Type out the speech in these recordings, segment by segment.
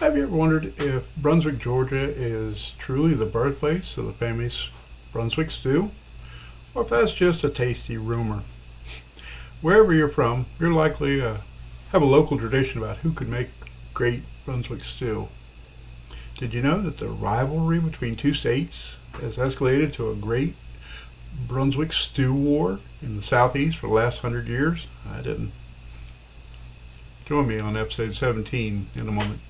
Have you ever wondered if Brunswick, Georgia is truly the birthplace of the famous Brunswick Stew? Or if that's just a tasty rumor? Wherever you're from, you're likely to have a local tradition about who could make great Brunswick Stew. Did you know that the rivalry between two states has escalated to a great Brunswick Stew war in the southeast for the last 100 years? I didn't. Join me on episode 17 in a moment.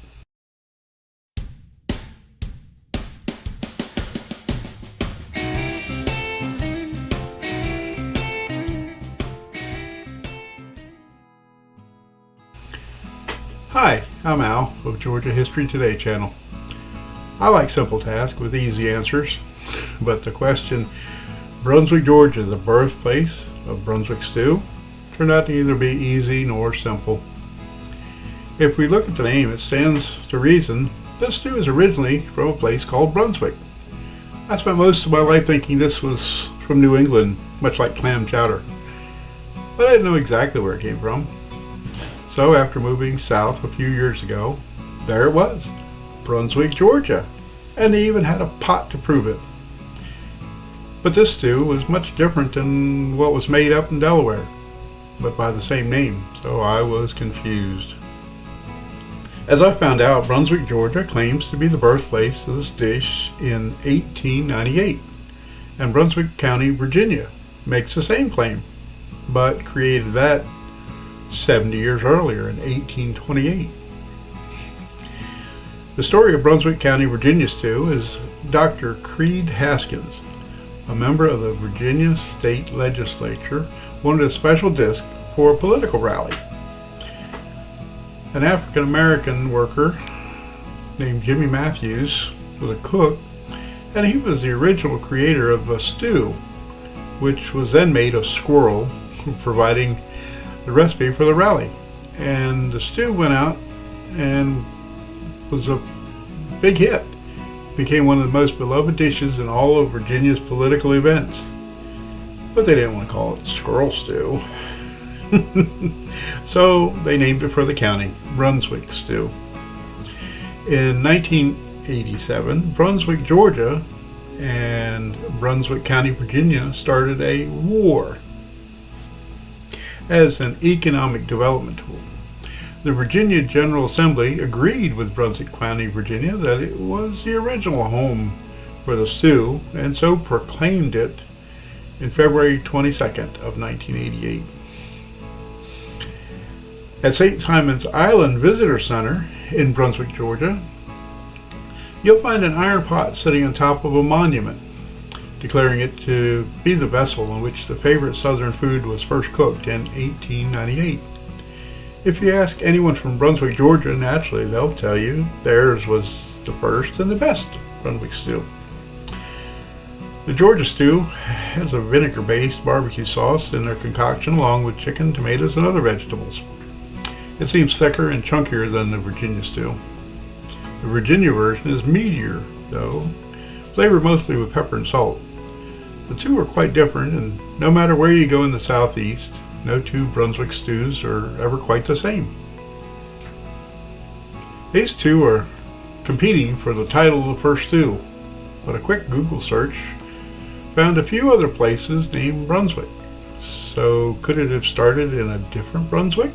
Hi, I'm Al of Georgia History Today channel. I like simple tasks with easy answers, but the question, Brunswick, Georgia, the birthplace of Brunswick Stew, turned out to neither be easy nor simple. If we look at the name, it stands to reason this stew is originally from a place called Brunswick. I spent most of my life thinking this was from New England, much like clam chowder, but I didn't know exactly where it came from. So after moving south a few years ago, there it was, Brunswick, Georgia, and they even had a pot to prove it. But this stew was much different than what was made up in Delaware, but by the same name, so I was confused. As I found out, Brunswick, Georgia claims to be the birthplace of this dish in 1898, and Brunswick County, Virginia makes the same claim, but created that 70 years earlier in 1828. The story of Brunswick County, Virginia stew is Dr. Creed Haskins, a member of the Virginia State Legislature, wanted a special disc for a political rally. An African American worker named Jimmy Matthews was a cook, and he was the original creator of a stew, which was then made of squirrel, providing the recipe for the rally. And the stew went out and was a big hit. Became one of the most beloved dishes in all of Virginia's political events. But they didn't want to call it squirrel stew. So they named it for the county, Brunswick Stew. In 1987, Brunswick, Georgia and Brunswick County, Virginia started a war as an economic development tool. The Virginia General Assembly agreed with Brunswick County, Virginia that it was the original home for the stew, and so proclaimed it in February 22nd of 1988. At St. Simon's Island Visitor Center in Brunswick, Georgia, you'll find an iron pot sitting on top of a monument, declaring it to be the vessel in which the favorite southern food was first cooked in 1898. If you ask anyone from Brunswick, Georgia, naturally they'll tell you theirs was the first and the best Brunswick stew. The Georgia stew has a vinegar-based barbecue sauce in their concoction along with chicken, tomatoes, and other vegetables. It seems thicker and chunkier than the Virginia stew. The Virginia version is meatier, though, flavored mostly with pepper and salt. The two are quite different, and no matter where you go in the southeast, no two Brunswick stews are ever quite the same. These two are competing for the title of the first stew, but a quick Google search found a few other places named Brunswick. So could it have started in a different Brunswick?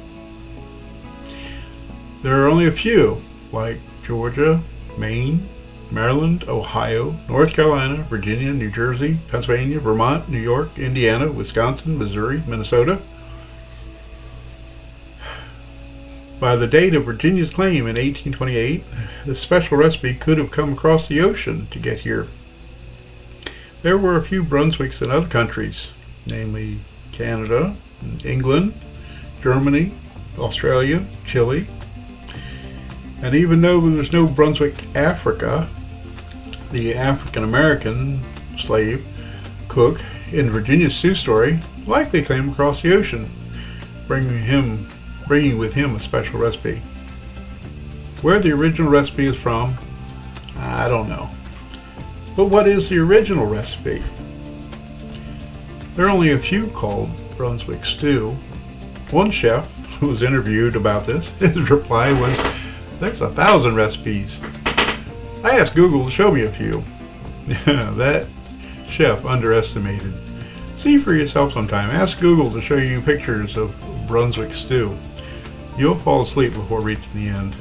There are only a few, like Georgia, Maine, Maryland, Ohio, North Carolina, Virginia, New Jersey, Pennsylvania, Vermont, New York, Indiana, Wisconsin, Missouri, Minnesota. By the date of Virginia's claim in 1828, this special recipe could have come across the ocean to get here. There were a few Brunswicks in other countries, namely Canada, England, Germany, Australia, Chile. And even though there's no Brunswick, Africa, the African American slave cook in Virginia's stew story likely came across the ocean, bringing with him a special recipe. Where the original recipe is from, I don't know. But what is the original recipe? There are only a few called Brunswick Stew. One chef who was interviewed about this, his reply was there's 1,000 recipes. I asked Google to show me a few. That chef underestimated. See for yourself sometime. Ask Google to show you pictures of Brunswick stew. You'll fall asleep before reaching the end.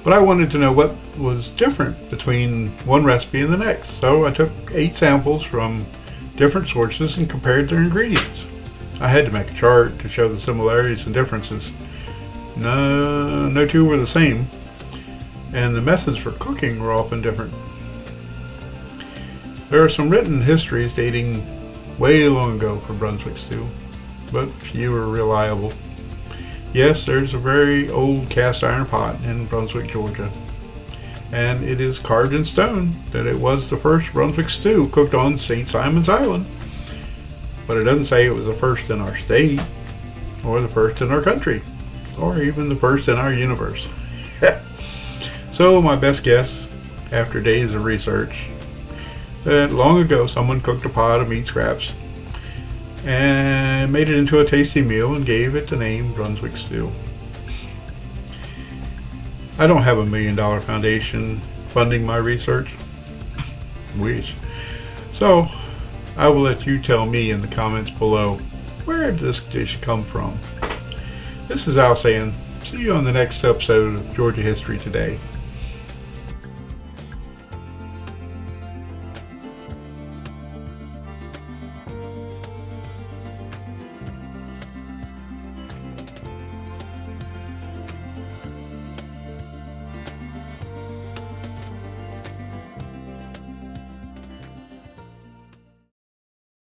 But I wanted to know what was different between one recipe and the next. So I took 8 samples from different sources and compared their ingredients. I had to make a chart to show the similarities and differences. No two were the same, and the methods for cooking were often different. There are some written histories dating way long ago for Brunswick stew, but few are reliable. Yes, there's a very old cast iron pot in Brunswick, Georgia, and it is carved in stone that it was the first Brunswick stew cooked on St. Simon's Island. But it doesn't say it was the first in our state, or the first in our country, or even the first in our universe. So my best guess, after days of research, that long ago someone cooked a pot of meat scraps and made it into a tasty meal and gave it the name Brunswick stew. I don't have $1 million foundation funding my research. Wish. So I will let you tell me in the comments below, where did this dish come from? This is Al saying, see you on the next episode of Georgia History Today.